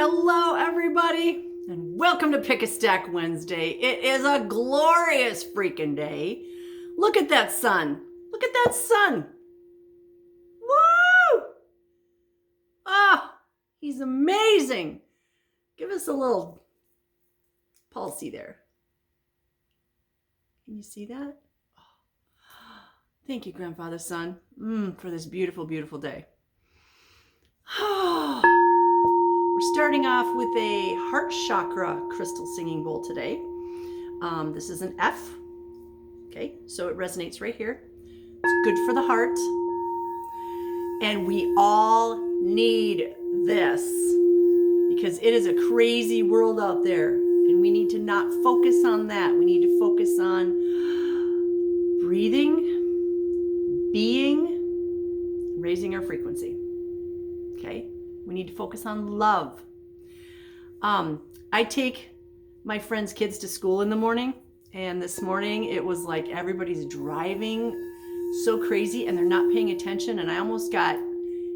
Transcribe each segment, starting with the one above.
Hello, everybody, and welcome to Pick a Stack Wednesday. It is a glorious freaking day. Look at that sun. Look at that sun. Woo! Ah, he's amazing. Give us a little palsy there. Can you see that? Oh. Thank you, Grandfather Sun, for this beautiful, beautiful day. We're starting off with a heart chakra crystal singing bowl today. This is an F. Okay, so it resonates right here. It's good for the heart. And we all need this because it is a crazy world out there. And we need to not focus on that. We need to focus on breathing, being, raising our frequency. Okay? We need to focus on love. I take my friends' kids to school in the morning, and this morning it was like everybody's driving so crazy and they're not paying attention, and I almost got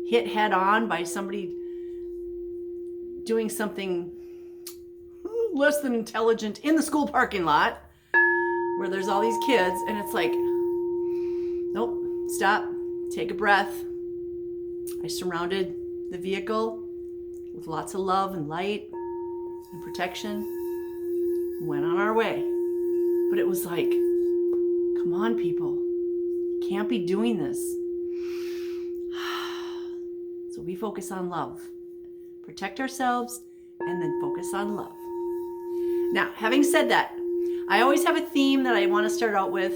hit head on by somebody doing something less than intelligent in the school parking lot where there's all these kids, and it's like, nope, stop, take a breath. I surrounded the vehicle with lots of love and light and protection, went on our way. But it was like, come on, people, you can't be doing this. So we focus on love, protect ourselves, and then focus on love. Now, having said that, I always have a theme that I want to start out with,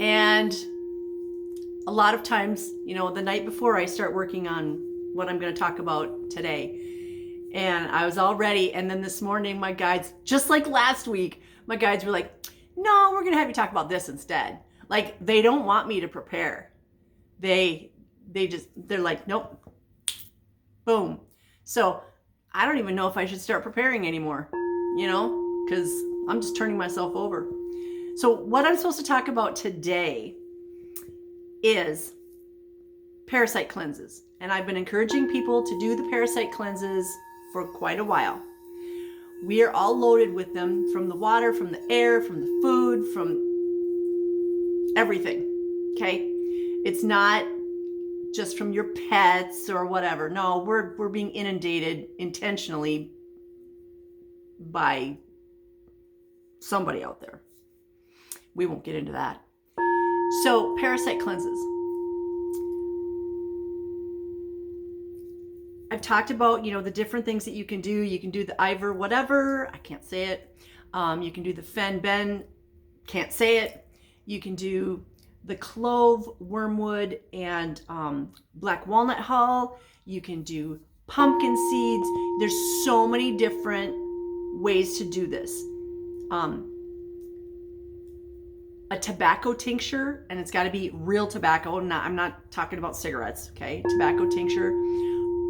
and a lot of times, the night before I start working on what I'm going to talk about today, and I was all ready, and then this morning my guides, just like last week, my guides were like, no, we're going to have you talk about this instead. Like, they don't want me to prepare. They're like, nope, boom. So I don't even know if I should start preparing anymore, because I'm just turning myself over. So what I'm supposed to talk about today is parasite cleanses. And I've been encouraging people to do the parasite cleanses for quite a while. We are all loaded with them, from the water, from the air, from the food, from everything, okay? It's not just from your pets or whatever. No, we're being inundated intentionally by somebody out there. We won't get into that. So, parasite cleanses. I've talked about, the different things that you can do. You can do the Ivor whatever, I can't say it. You can do the Fen Ben, can't say it. You can do the clove, wormwood, and black walnut hull. You can do pumpkin seeds. There's so many different ways to do this. A tobacco tincture, and it's got to be real tobacco. I'm not talking about cigarettes, okay? Tobacco tincture,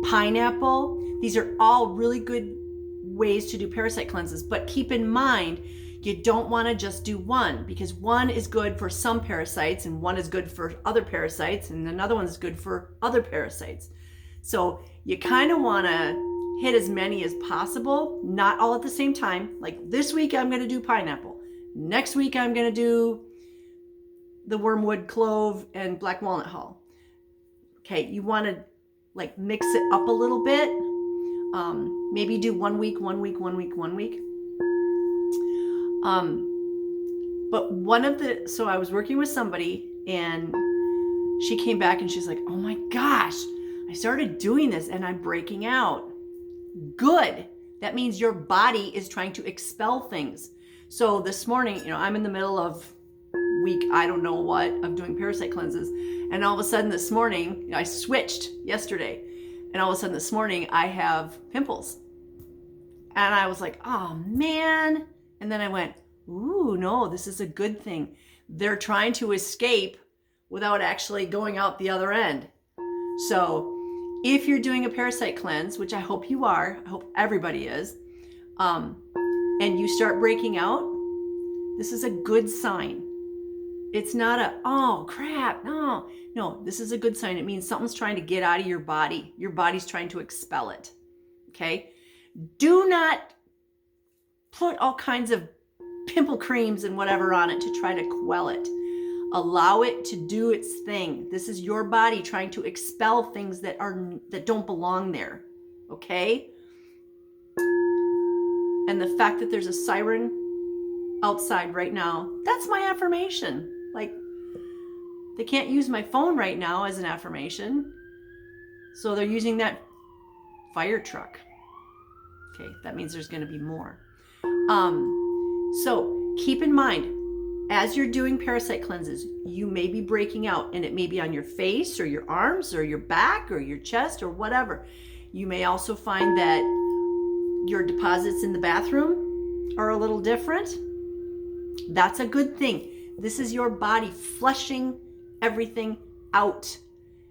pineapple. These are all really good ways to do parasite cleanses, but keep in mind, you don't want to just do one, because one is good for some parasites and one is good for other parasites and another one is good for other parasites. So you kind of want to hit as many as possible, not all at the same time. Like this week, I'm going to do pineapple. Next week, I'm going to do the wormwood, clove, and black walnut hull. Okay, you want to mix it up a little bit. Maybe do 1 week, 1 week, 1 week, 1 week. But so I was working with somebody and she came back and she's like, oh my gosh, I started doing this and I'm breaking out. Good. That means your body is trying to expel things. So this morning, I'm in the middle of week, I don't know what, of doing parasite cleanses. And all of a sudden this morning, I switched yesterday. And all of a sudden this morning, I have pimples. And I was like, oh man. And then I went, ooh, no, this is a good thing. They're trying to escape without actually going out the other end. So if you're doing a parasite cleanse, which I hope you are, I hope everybody is, and you start breaking out, this is a good sign. It's not a, oh crap, no. No, this is a good sign. It means something's trying to get out of your body. Your body's trying to expel it. Okay? Do not put all kinds of pimple creams and whatever on it to try to quell it. Allow it to do its thing. This is your body trying to expel things that don't belong there. Okay? And the fact that there's a siren outside right now, that's my affirmation. Like, they can't use my phone right now as an affirmation. So they're using that fire truck. Okay, that means there's going to be more. So keep in mind, as you're doing parasite cleanses, you may be breaking out, and it may be on your face or your arms or your back or your chest or whatever. You may also find that your deposits in the bathroom are a little different. That's a good thing. This is your body flushing everything out.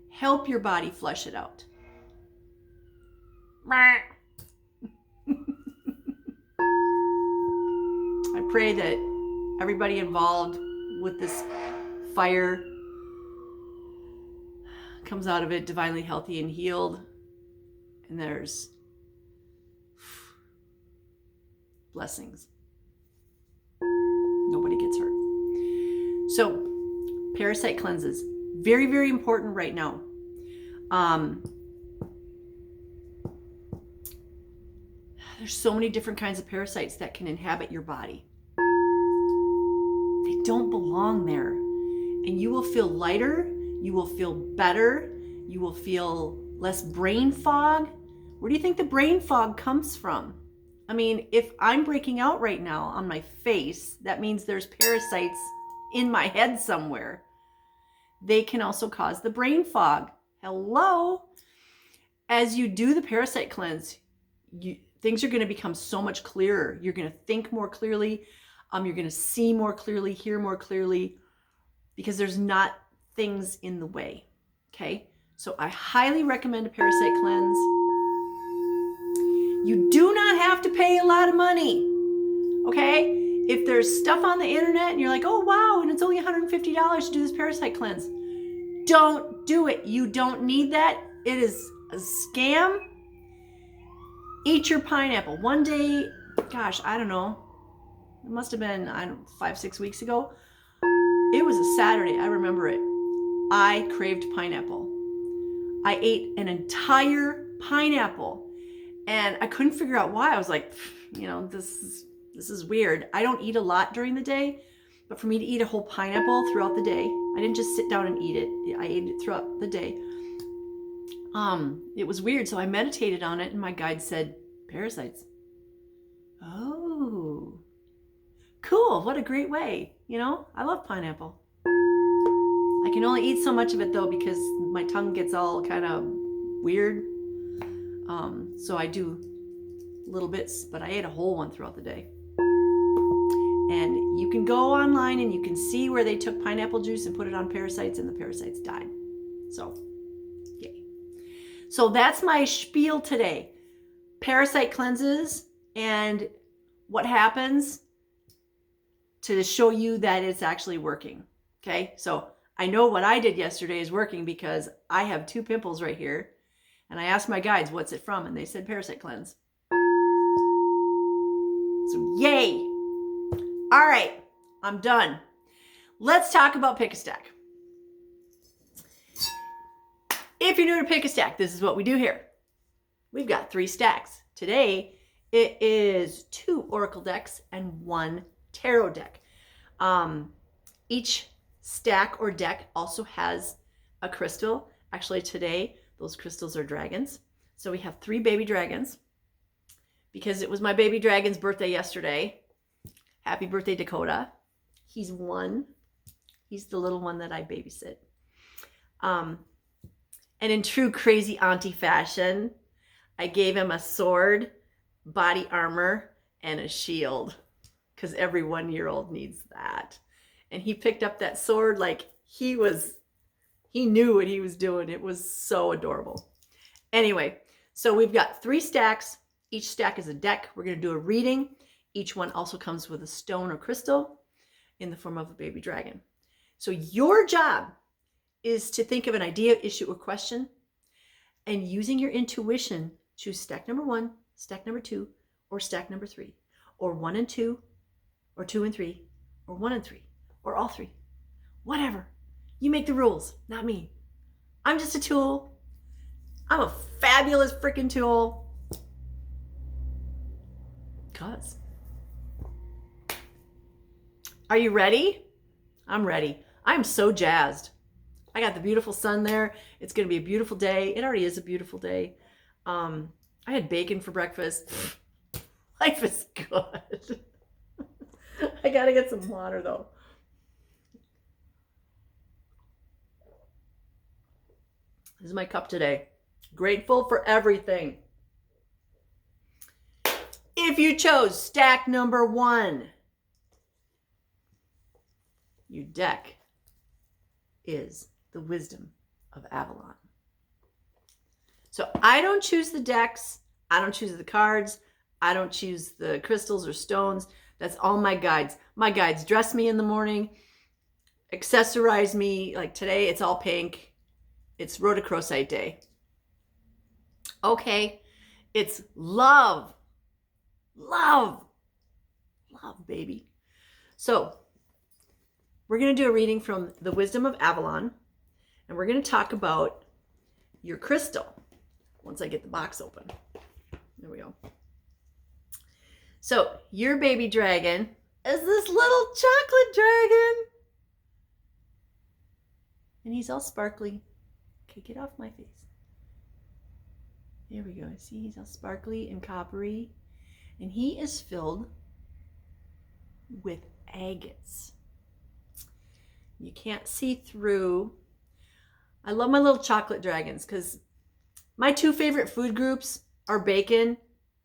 Help your body flush it out. I pray that everybody involved with this fire comes out of it divinely healthy and healed. And there's blessings. Nobody gets hurt. So, parasite cleanses, very, very important right now. There's so many different kinds of parasites that can inhabit your body. They don't belong there. And you will feel lighter, you will feel better, you will feel less brain fog. Where do you think the brain fog comes from? I mean, if I'm breaking out right now on my face, that means there's parasites in my head somewhere. They can also cause the brain fog. Hello? As you do the parasite cleanse, things are going to become so much clearer. You're going to think more clearly. You're going to see more clearly, hear more clearly, because there's not things in the way. Okay? So I highly recommend a parasite cleanse. You do not have to pay a lot of money. Okay? If there's stuff on the internet and you're like, oh wow, and it's only $150 to do this parasite cleanse, don't do it. You don't need that. It is a scam. Eat your pineapple. One day, gosh, I don't know. It must have been, 5-6 weeks ago. It was a Saturday. I remember it. I craved pineapple. I ate an entire pineapple and I couldn't figure out why. I was like, this is weird. I don't eat a lot during the day, but for me to eat a whole pineapple throughout the day, I didn't just sit down and eat it. I ate it throughout the day. It was weird. So I meditated on it and my guide said, parasites. Oh, cool. What a great way. I love pineapple. I can only eat so much of it though, because my tongue gets all kind of weird. So I do little bits, but I ate a whole one throughout the day. And you can go online and you can see where they took pineapple juice and put it on parasites and the parasites died. So, yay. So that's my spiel today. Parasite cleanses and what happens to show you that it's actually working. Okay, so I know what I did yesterday is working because I have 2 pimples right here. And I asked my guides, what's it from? And they said parasite cleanse. So yay. All right, I'm done. Let's talk about Pick a Stack. If you're new to Pick a Stack, this is what we do here. We've got 3 stacks. Today, it is 2 Oracle decks and 1 Tarot deck. Each stack or deck also has a crystal. Actually, today, those crystals are dragons. So we have 3 baby dragons. Because it was my baby dragon's birthday yesterday. Happy birthday, Dakota. He's 1. He's the little one that I babysit. And in true crazy auntie fashion, I gave him a sword, body armor, and a shield. Because every 1-year-old needs that. And he picked up that sword like he knew what he was doing. It was so adorable. Anyway, so we've got 3 stacks. Each stack is a deck. We're going to do a reading. Each one also comes with a stone or crystal in the form of a baby dragon. So your job is to think of an idea, issue, or question, and using your intuition, choose stack number 1, stack number 2, or stack number 3, or 1 and 2, or 2 and 3, or 1 and 3, or all 3. Whatever. You make the rules, not me. I'm just a tool. I'm a fabulous freaking tool. Cuz. Are you ready? I'm ready. I'm so jazzed. I got the beautiful sun there. It's going to be a beautiful day. It already is a beautiful day. I had bacon for breakfast. Life is good. I got to get some water though. This is my cup today. Grateful for everything. If you chose stack number 1, your deck is the Wisdom of Avalon. So I don't choose the decks. I don't choose the cards. I don't choose the crystals or stones. That's all my guides. My guides dress me in the morning, accessorize me. Like today, it's all pink. It's Rhodochrosite Day. Okay, it's love. Love, baby. So we're going to do a reading from the Wisdom of Avalon, and we're going to talk about your crystal once I get the box open. There we go. So your baby dragon is this little chocolate dragon. And he's all sparkly. Okay, get off my face. There we go. See, he's all sparkly and coppery. And he is filled with agates. You can't see through. I love my little chocolate dragons because my 2 favorite food groups are bacon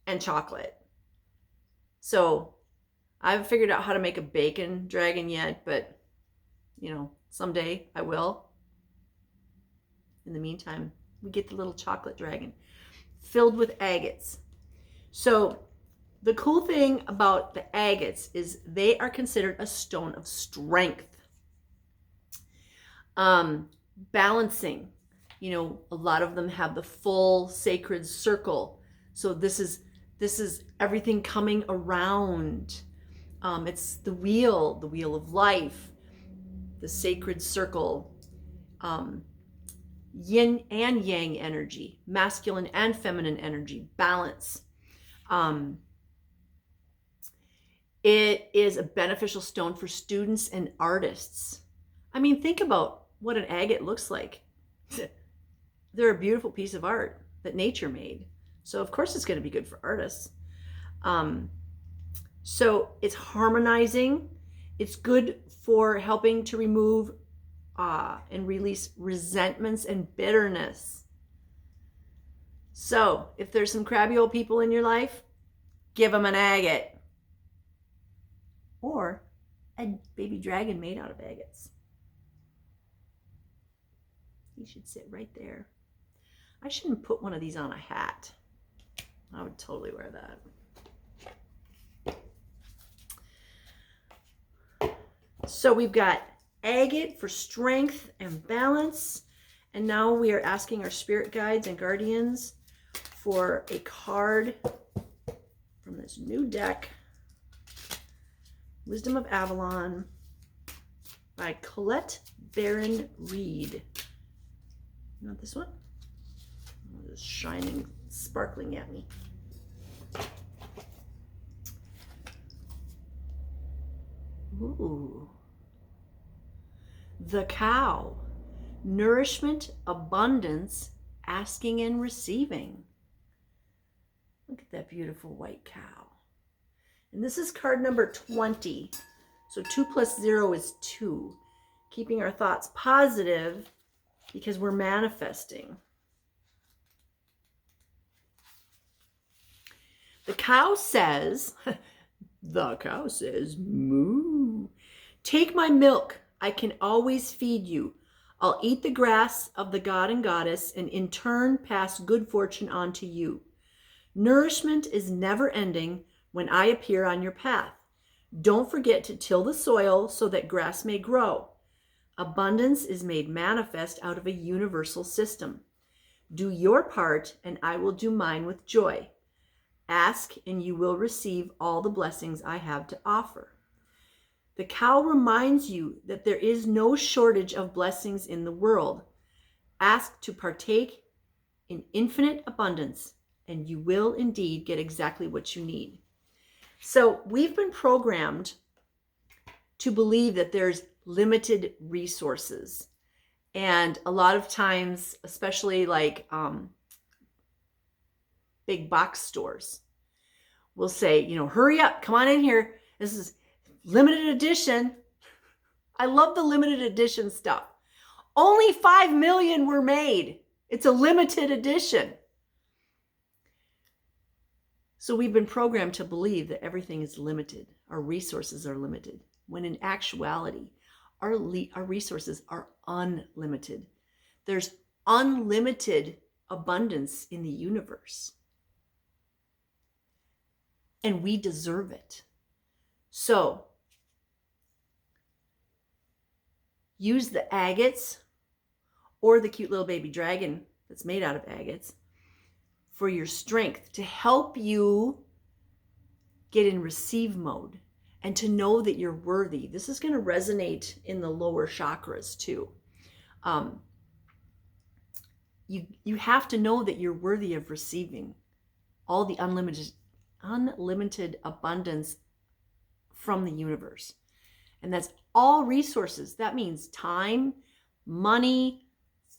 and chocolate. So I haven't figured out how to make a bacon dragon yet, but someday I will. In the meantime, we get the little chocolate dragon filled with agates. So the cool thing about the agates is they are considered a stone of strength. Balancing, a lot of them have the full sacred circle. So this is everything coming around. It's the wheel of life, the sacred circle, yin and yang energy, masculine and feminine energy, balance. It is a beneficial stone for students and artists. I mean, think about what an agate looks like. They're a beautiful piece of art that nature made. So of course it's going to be good for artists. So it's harmonizing. It's good for helping to remove and release resentments and bitterness. So if there's some crabby old people in your life, give them an agate. Or a baby dragon made out of agates. He should sit right there. I shouldn't put one of these on a hat. I would totally wear that. So we've got agate for strength and balance. And now we are asking our spirit guides and guardians for a card from this new deck, Wisdom of Avalon by Colette Baron Reed. You want this one? Oh, it's shining, sparkling at me. Ooh. The cow. Nourishment, abundance, asking and receiving. Look at that beautiful white cow. And this is card number 20. So 2 plus 0 is 2. Keeping our thoughts positive because we're manifesting. The cow says, moo. Take my milk. I can always feed you. I'll eat the grass of the god and goddess and in turn pass good fortune on to you. Nourishment is never ending when I appear on your path. Don't forget to till the soil so that grass may grow. Abundance is made manifest out of a universal system. Do your part, and I will do mine with joy. Ask, and you will receive all the blessings I have to offer. The cow reminds you that there is no shortage of blessings in the world. Ask to partake in infinite abundance, and you will indeed get exactly what you need. So we've been programmed to believe that there's limited resources. And a lot of times, especially like big box stores, will say, hurry up, come on in here. This is limited edition. I love the limited edition stuff. Only 5 million were made. It's a limited edition. So we've been programmed to believe that everything is limited. Our resources are limited, when in actuality, our resources are unlimited. There's unlimited abundance in the universe. And we deserve it. So, use the agates or the cute little baby dragon that's made out of agates for your strength to help you get in receive mode and to know that you're worthy. This is going to resonate in the lower chakras too. You have to know that you're worthy of receiving all the unlimited abundance from the universe. And that's all resources. That means time, money,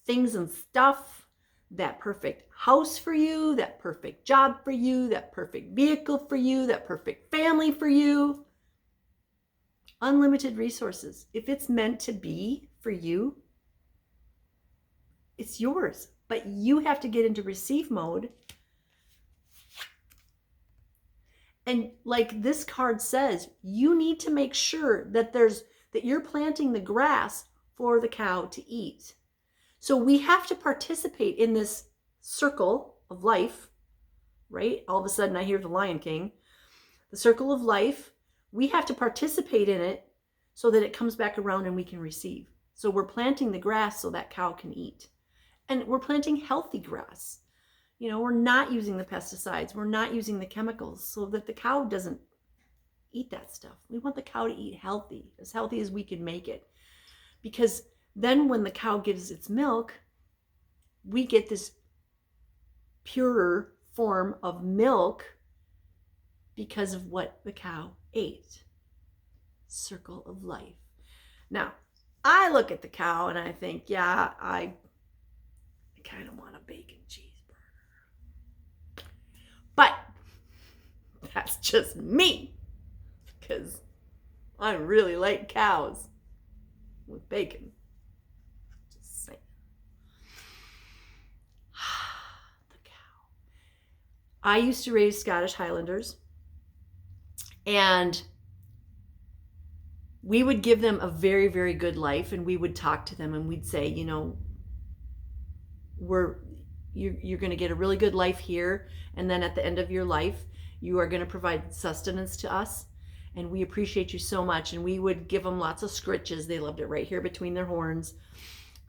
things and stuff, that perfect house for you, that perfect job for you, that perfect vehicle for you, that perfect family for you. Unlimited resources. If it's meant to be for you, it's yours. But you have to get into receive mode. And like this card says, you need to make sure that you're planting the grass for the cow to eat. So we have to participate in this circle of life, right? All of a sudden I hear the Lion King. The circle of life, we have to participate in it so that it comes back around and we can receive. So we're planting the grass so that cow can eat. And we're planting healthy grass. We're not using the pesticides. We're not using the chemicals so that the cow doesn't eat that stuff. We want the cow to eat healthy as we can make it. Because then when the cow gives its milk, we get this purer form of milk because of what the cow ate. Circle of life. Now, I look at the cow and I think, yeah, I kind of want a bacon cheeseburger. But that's just me, because I really like cows with bacon. Just saying. The cow. I used to raise Scottish Highlanders, and we would give them a very, very good life, and we would talk to them and we'd say, you're going to get a really good life here, and then at the end of your life you are going to provide sustenance to us, and we appreciate you so much. And we would give them lots of scritches. They loved it right here between their horns.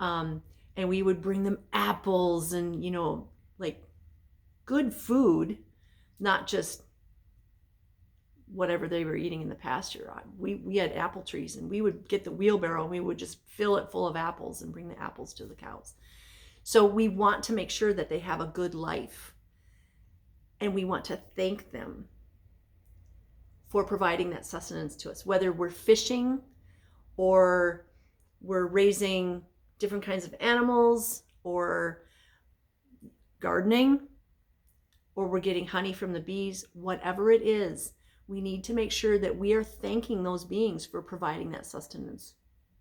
And we would bring them apples and like good food, not just whatever they were eating in the pasture. We had apple trees, and we would get the wheelbarrow and we would just fill it full of apples and bring the apples to the cows. So we want to make sure that they have a good life, and we want to thank them for providing that sustenance to us, whether we're fishing or we're raising different kinds of animals or gardening, or we're getting honey from the bees. Whatever it is, we need to make sure that we are thanking those beings for providing that sustenance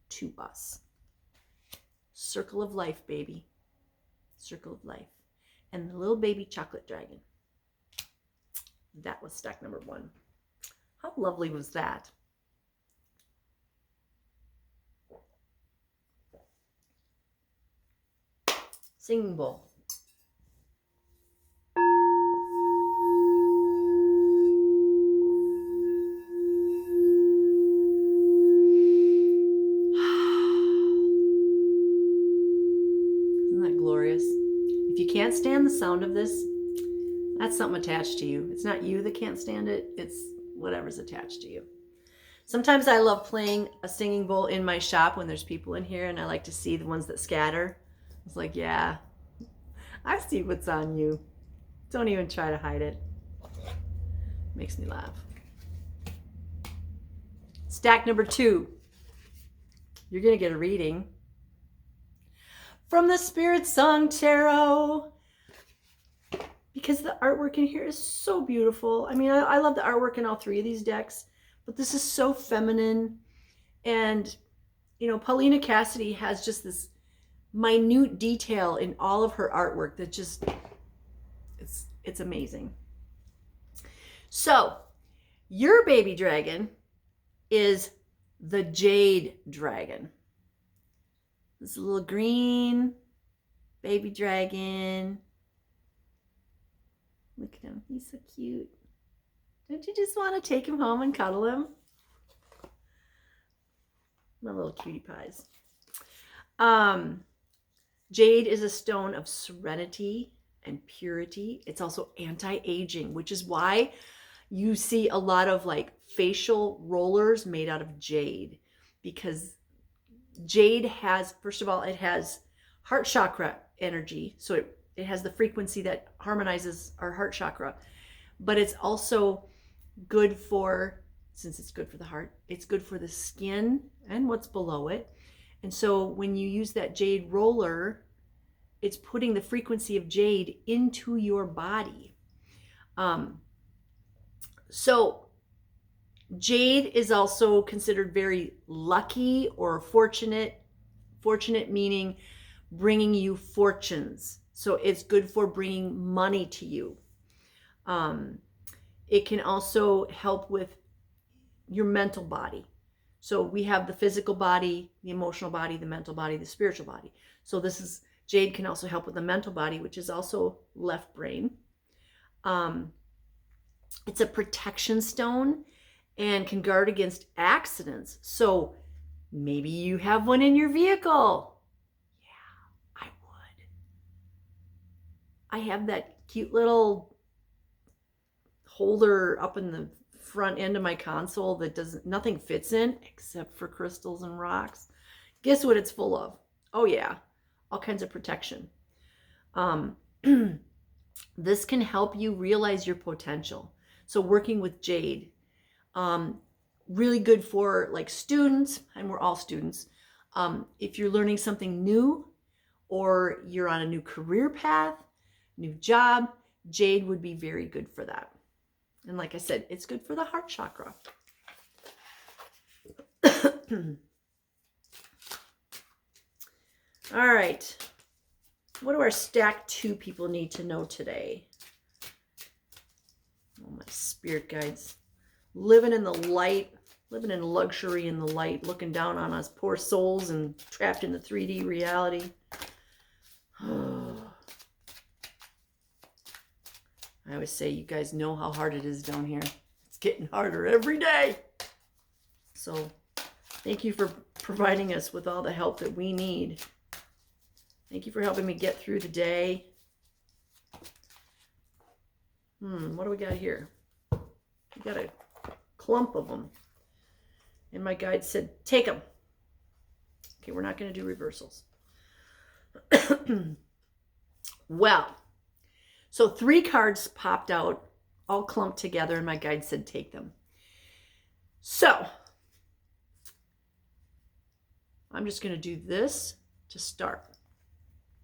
to us. Circle of life, baby. Circle of life. And the little baby chocolate dragon. That was stack number 1. How lovely was that? Singing bowl. can't stand the sound of this, that's something attached to you. It's not you that can't stand it. It's whatever's attached to you. Sometimes I love playing a singing bowl in my shop when there's people in here, and I like to see the ones that scatter. It's like, yeah, I see what's on you. Don't even try to hide it. Makes me laugh. Stack number 2. You're going to get a reading from the Spirit Song Tarot, because the artwork in here is so beautiful. I mean, I love the artwork in all 3 of these decks, but this is so feminine. And, you know, Paulina Cassidy has just this minute detail in all of her artwork that just, it's amazing. So, your baby dragon is the Jade Dragon. This little green baby dragon. Look at him. He's so cute. Don't you just want to take him home and cuddle him? My little cutie pies. Jade is a stone of serenity and purity. It's also anti-aging, which is why you see a lot of like facial rollers made out of jade, because jade has, first of all, it has heart chakra energy. So it has the frequency that harmonizes our heart chakra, but it's also good for, since it's good for the heart, it's good for the skin and what's below it. And so when you use that jade roller, it's putting the frequency of jade into your body. So jade is also considered very lucky or fortunate. Fortunate meaning bringing you fortunes. So it's good for bringing money to you. It can also help with your mental body. So we have the physical body, the emotional body, the mental body, the spiritual body. So this is, jade can also help with the mental body, which is also left brain. It's a protection stone and can guard against accidents. So maybe you have one in your vehicle. Yeah, I would. I have that cute little holder up in the front end of my console that nothing fits in except for crystals and rocks. Guess what it's full of? Oh yeah, all kinds of protection. This can help you realize your potential. So working with jade, really good for like students, and we're all students. If you're learning something new or you're on a new career path, new job, jade would be very good for that. And like I said, it's good for the heart chakra. All right. What do our stack 2 people need to know today? Oh, my spirit guides. Living in the light, living in luxury in the light, looking down on us poor souls and trapped in the 3D reality. I always say, you guys know how hard it is down here. It's getting harder every day. So thank you for providing us with all the help that we need. Thank you for helping me get through the day. What do we got here? We got a clump of them. And my guide said, take them. Okay, we're not going to do reversals. Well, so 3 cards popped out, all clumped together, and my guide said, take them. So I'm just going to do this to start.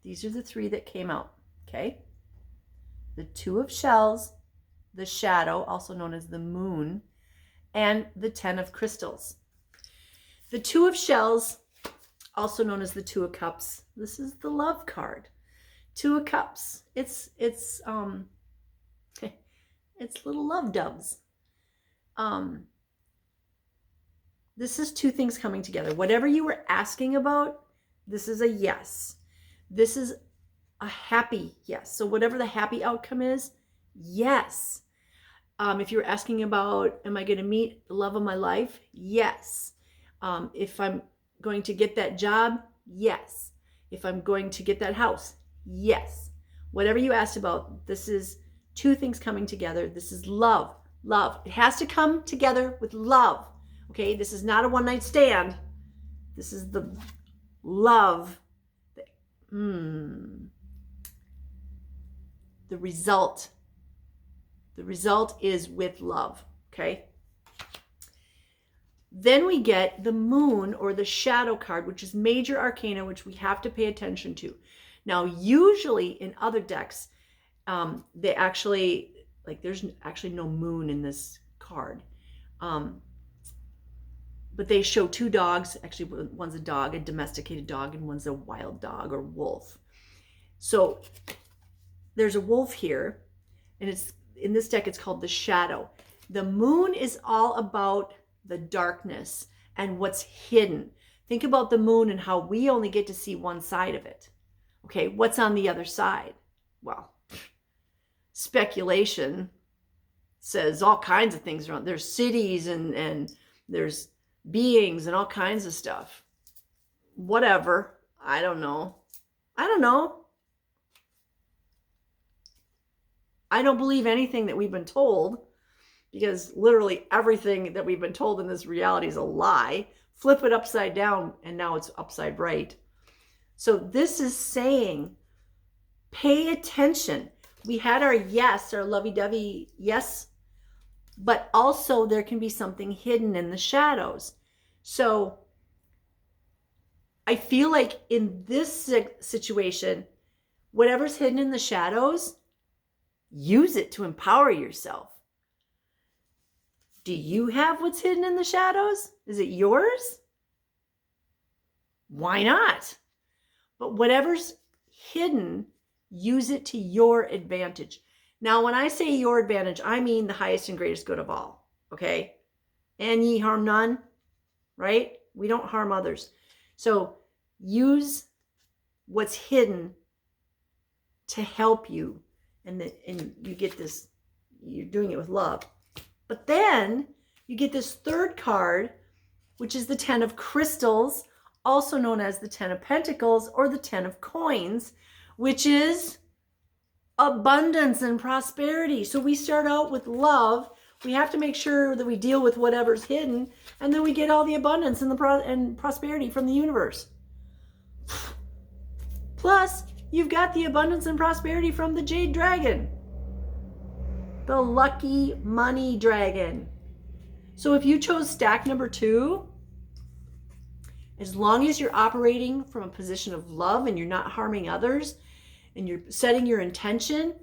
These are the 3 that came out, okay? The 2 of shells, the shadow, also known as the moon, and the 10 of crystals. The 2 of shells, also known as the 2 of cups. This is the love card. 2 of cups. It's little love doves. This is 2 things coming together. Whatever you were asking about, this is a yes. This is a happy yes. So whatever the happy outcome is, yes. If you're asking about, am I going to meet the love of my life? Yes. If I'm going to get that job, yes. If I'm going to get that house, yes. whatever you asked about, this is two things coming together. This is love. Love. It has to come together with love. Okay, this is not a one-night stand. This is the love. The result. The result is with love. Okay. Then we get the moon or the shadow card, which is major arcana, which we have to pay attention to. Now, usually in other decks, they actually, like, there's actually no moon in this card. But they show two dogs. Actually, one's a dog, a domesticated dog, and one's a wild dog or wolf. So there's a wolf here, and it's in this deck, it's called the shadow. The moon is all about the darkness and what's hidden. Think about the moon and how we only get to see one side of it. Okay, what's on the other side? Well, speculation says all kinds of things around. There's cities and there's beings and all kinds of stuff. Whatever. I don't know. I don't believe anything that we've been told, because literally everything that we've been told in this reality is a lie. Flip it upside down and now it's upside right. So this is saying, pay attention. We had our yes, our lovey-dovey yes, but also there can be something hidden in the shadows. So I feel like in this situation, whatever's hidden in the shadows, use it to empower yourself. Do you have what's hidden in the shadows? Is it yours? Why not? But whatever's hidden, use it to your advantage. Now, when I say your advantage, I mean the highest and greatest good of all, okay? And ye harm none, right? We don't harm others. So use what's hidden to help you. And you get this, you're doing it with love. But then you get this third card, which is the 10 of crystals, also known as the 10 of pentacles or the 10 of coins, which is abundance and prosperity. So we start out with love. We have to make sure that we deal with whatever's hidden, and then we get all the abundance and and prosperity from the universe. Plus, you've got the abundance and prosperity from the Jade Dragon, the lucky money dragon. So if you chose stack number 2, as long as you're operating from a position of love and you're not harming others and you're setting your intention,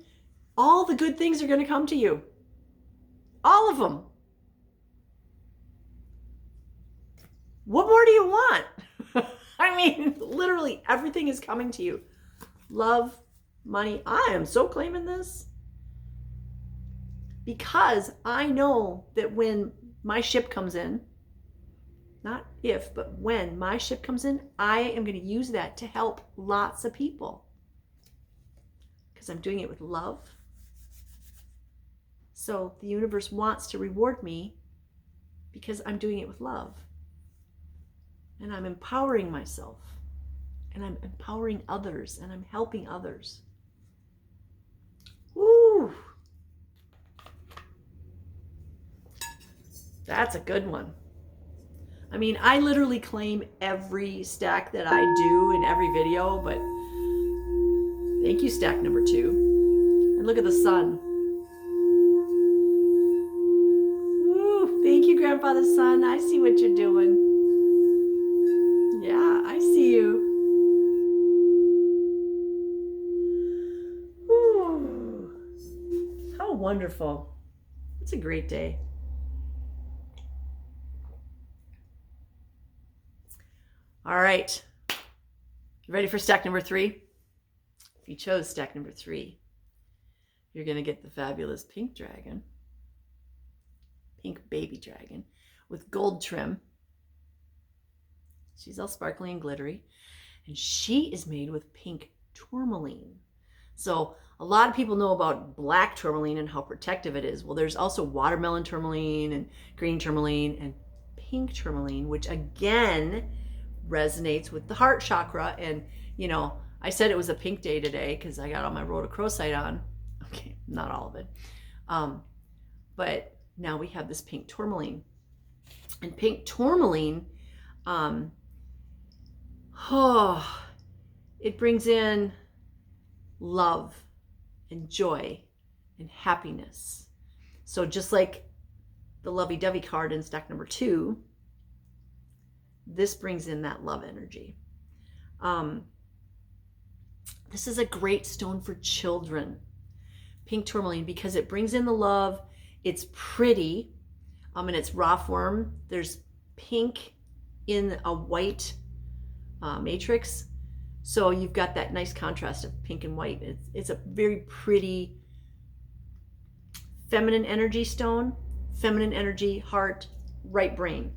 all the good things are going to come to you. All of them. What more do you want? I mean, literally everything is coming to you. Love, money. I am so claiming this, because I know that when my ship comes in, not if, but when my ship comes in, I am going to use that to help lots of people, because I'm doing it with love. So the universe wants to reward me because I'm doing it with love. And I'm empowering myself. And I'm empowering others. And I'm helping others. Woo! That's a good one. I mean, I literally claim every stack that I do in every video, but thank you, stack number 2. And look at the sun. Woo! Thank you, Grandfather Sun. I see what you're doing. Yeah, I see you. Ooh, how wonderful. It's a great day. All right. You ready for stack number 3? If you chose stack number 3, you're going to get the fabulous pink dragon. Pink baby dragon with gold trim. She's all sparkly and glittery. And she is made with pink tourmaline. So a lot of people know about black tourmaline and how protective it is. Well, there's also watermelon tourmaline and green tourmaline and pink tourmaline, which again resonates with the heart chakra. And, you know, I said it was a pink day today because I got all my rhodochrosite on. Okay, not all of it. But now we have this pink tourmaline. And pink tourmaline, it brings in love and joy and happiness. So just like the lovey-dovey card in stack number 2, this brings in that love energy. This is a great stone for children, pink tourmaline, because it brings in the love. It's pretty, and it's raw form. There's pink in a white matrix, so you've got that nice contrast of pink and white. It's a very pretty feminine energy stone, feminine energy, heart, right brain.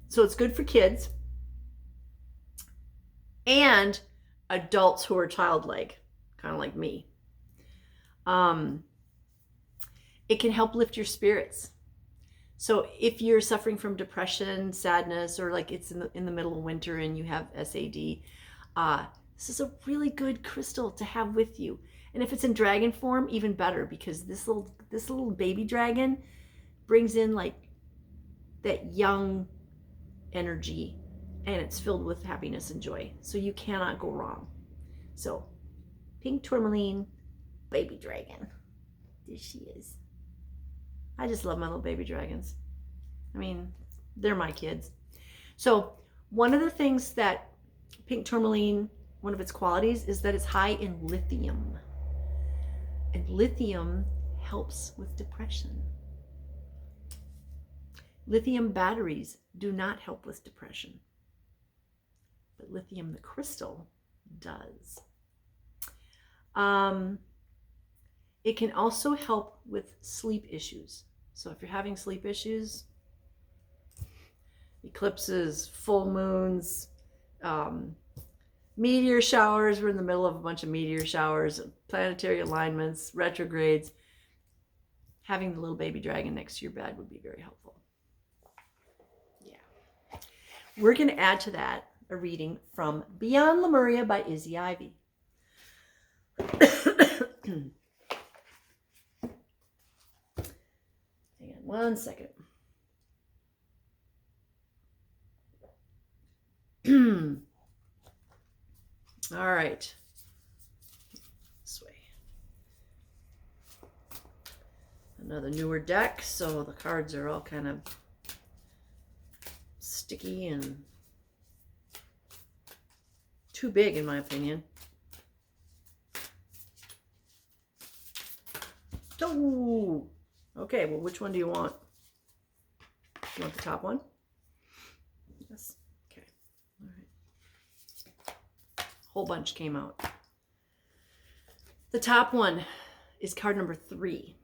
So it's good for kids and adults who are childlike, kind of like me. It can help lift your spirits. So if you're suffering from depression, sadness, or like it's in the middle of winter and you have SAD, this is a really good crystal to have with you. And if it's in dragon form, even better, because this little baby dragon brings in like that young energy, and it's filled with happiness and joy. So you cannot go wrong. So pink tourmaline, baby dragon. There she is. I just love my little baby dragons. I mean, they're my kids. So one of the things that pink tourmaline, one of its qualities is that it's high in lithium. And lithium helps with depression. Lithium batteries do not help with depression, but lithium, the crystal, does. It can also help with sleep issues. So if you're having sleep issues, eclipses, full moons, meteor showers, we're in the middle of a bunch of meteor showers, planetary alignments, retrogrades, having the little baby dragon next to your bed would be very helpful. Yeah. We're going to add to that a reading from Beyond Lemuria by Izzy Ivy. Hang on 1 second. All right. This way. Another newer deck, so the cards are all kind of sticky and too big in my opinion. Oh, okay, well, which one do you want? You want the top one? Yes. Okay. All right. Whole bunch came out. The top one is card number 3.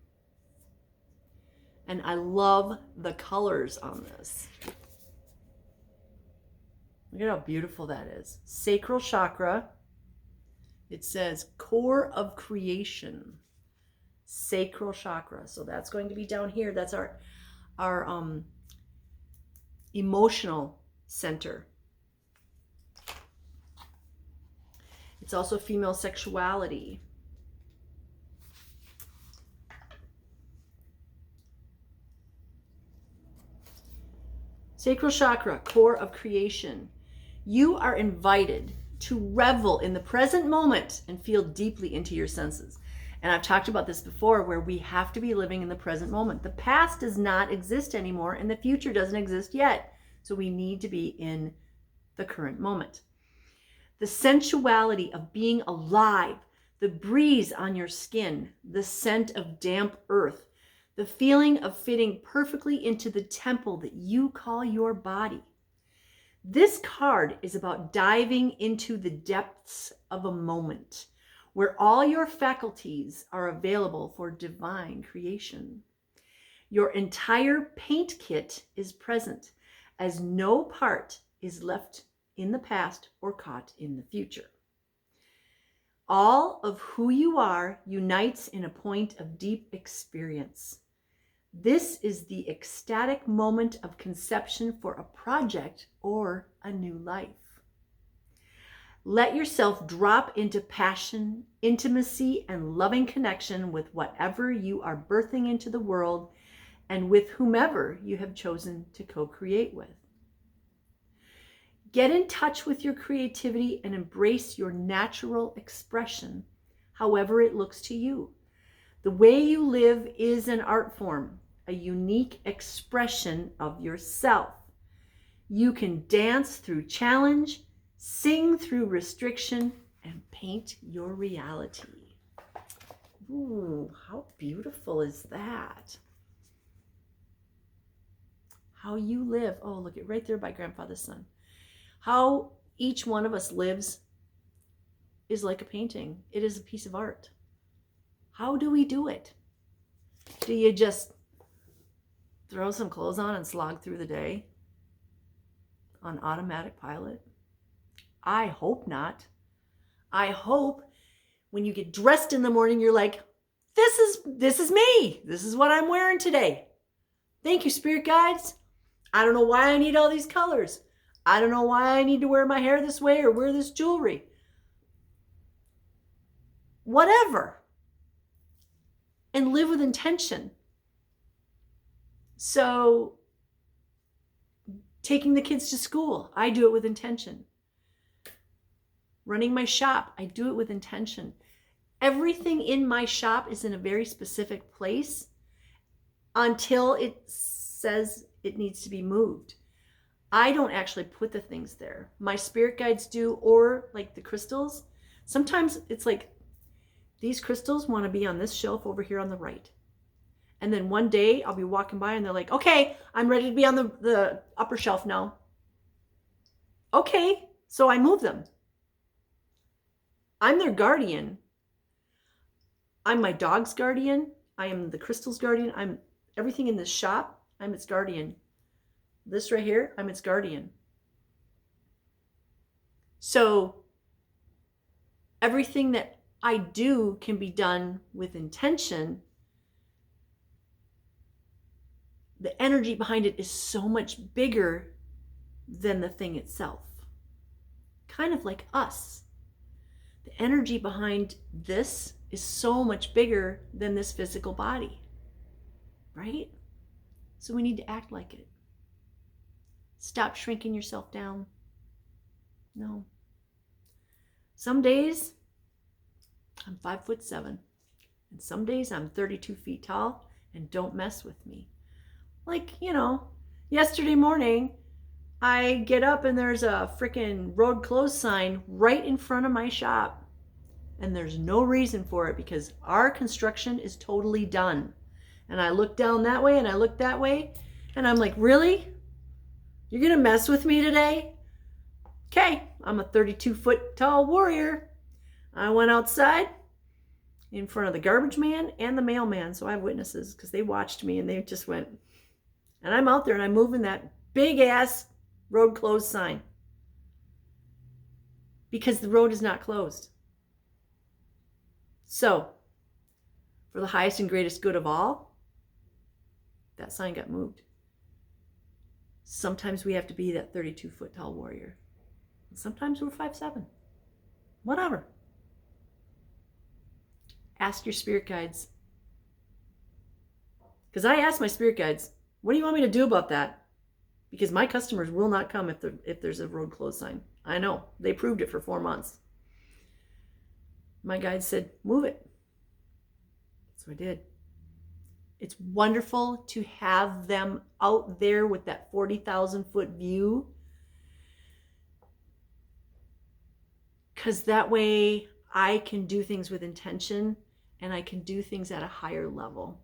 And I love the colors on this. Look at how beautiful that is. Sacral chakra. It says core of creation. Sacral chakra. So that's going to be down here. That's our emotional center. It's also female sexuality. Sacral chakra, core of creation. You are invited to revel in the present moment and feel deeply into your senses. And I've talked about this before, where we have to be living in the present moment. The past does not exist anymore, and the future doesn't exist yet. So we need to be in the current moment. The sensuality of being alive, the breeze on your skin, the scent of damp earth, the feeling of fitting perfectly into the temple that you call your body. This card is about diving into the depths of a moment where all your faculties are available for divine creation. Your entire paint kit is present, as no part is left in the past or caught in the future. All of who you are unites in a point of deep experience. This is the ecstatic moment of conception for a project or a new life. Let yourself drop into passion, intimacy, and loving connection with whatever you are birthing into the world and with whomever you have chosen to co-create with. Get in touch with your creativity and embrace your natural expression, however it looks to you. The way you live is an art form, a unique expression of yourself. You can dance through challenge, sing through restriction, and paint your reality. Ooh, how beautiful is that? How you live. Oh, look at right there by Grandfather's Son. How each one of us lives is like a painting. It is a piece of art. How do we do it? Do you just throw some clothes on and slog through the day on automatic pilot? I hope not. I hope when you get dressed in the morning, you're like, this is me. This is what I'm wearing today. Thank you, spirit guides. I don't know why I need all these colors. I don't know why I need to wear my hair this way or wear this jewelry. Whatever. And live with intention. So, taking the kids to school, I do it with intention. Running my shop, I do it with intention. Everything in my shop is in a very specific place until it says it needs to be moved. I don't actually put the things there. My spirit guides do, or like the crystals. Sometimes it's like these crystals want to be on this shelf over here on the right. And then one day I'll be walking by and they're like, okay, I'm ready to be on the upper shelf now. Okay, so I move them. I'm their guardian. I'm my dog's guardian. I am the crystal's guardian. I'm everything in this shop. I'm its guardian. This right here, I'm its guardian. So everything that I do can be done with intention. The energy behind it is so much bigger than the thing itself. Kind of like us. The energy behind this is so much bigger than this physical body, right? So we need to act like it. Stop shrinking yourself down. No. Some days I'm 5'7", and some days I'm 32 feet tall, and don't mess with me. Like, yesterday morning, I get up and there's a freaking road closed sign right in front of my shop. And there's no reason for it because our construction is totally done. And I look down that way and I look that way and I'm like, really? You're going to mess with me today? Okay, I'm a 32-foot tall warrior. I went outside in front of the garbage man and the mailman. So I have witnesses because they watched me and they just went. And I'm out there and I'm moving that big ass road closed sign. Because the road is not closed. So, for the highest and greatest good of all, that sign got moved. Sometimes we have to be that 32-foot tall warrior. And sometimes we're 5'7". Whatever. Ask your spirit guides. Because I asked my spirit guides, what do you want me to do about that? Because my customers will not come if there's a road closed sign. I know. They proved it for 4 months. My guide said, move it. So I did. It's wonderful to have them out there with that 40,000-foot view. Because that way I can do things with intention and I can do things at a higher level.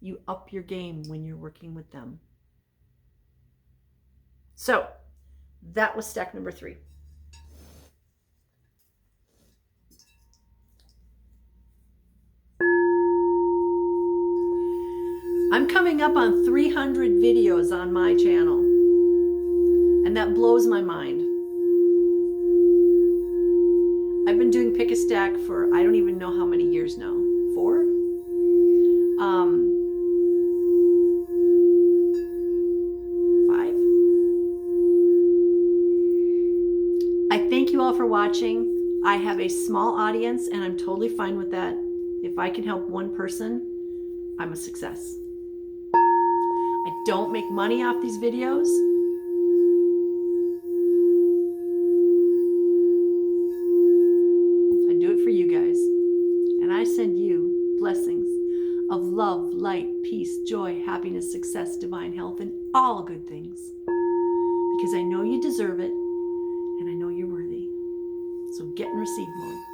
You up your game when you're working with them. So that was stack number 3. I'm coming up on 300 videos on my channel, and that blows my mind. I've been doing Pick a Stack for I don't even know how many years now. 4? 5? I thank you all for watching. watching. I have a small audience and I'm totally fine with that. If I can help one person, I'm a success. I don't make money off these videos. I do it for you guys. And I send you blessings of love, light, peace, joy, happiness, success, divine health, and all good things. Because I know you deserve it, and I know you're worthy. So get in receive mode.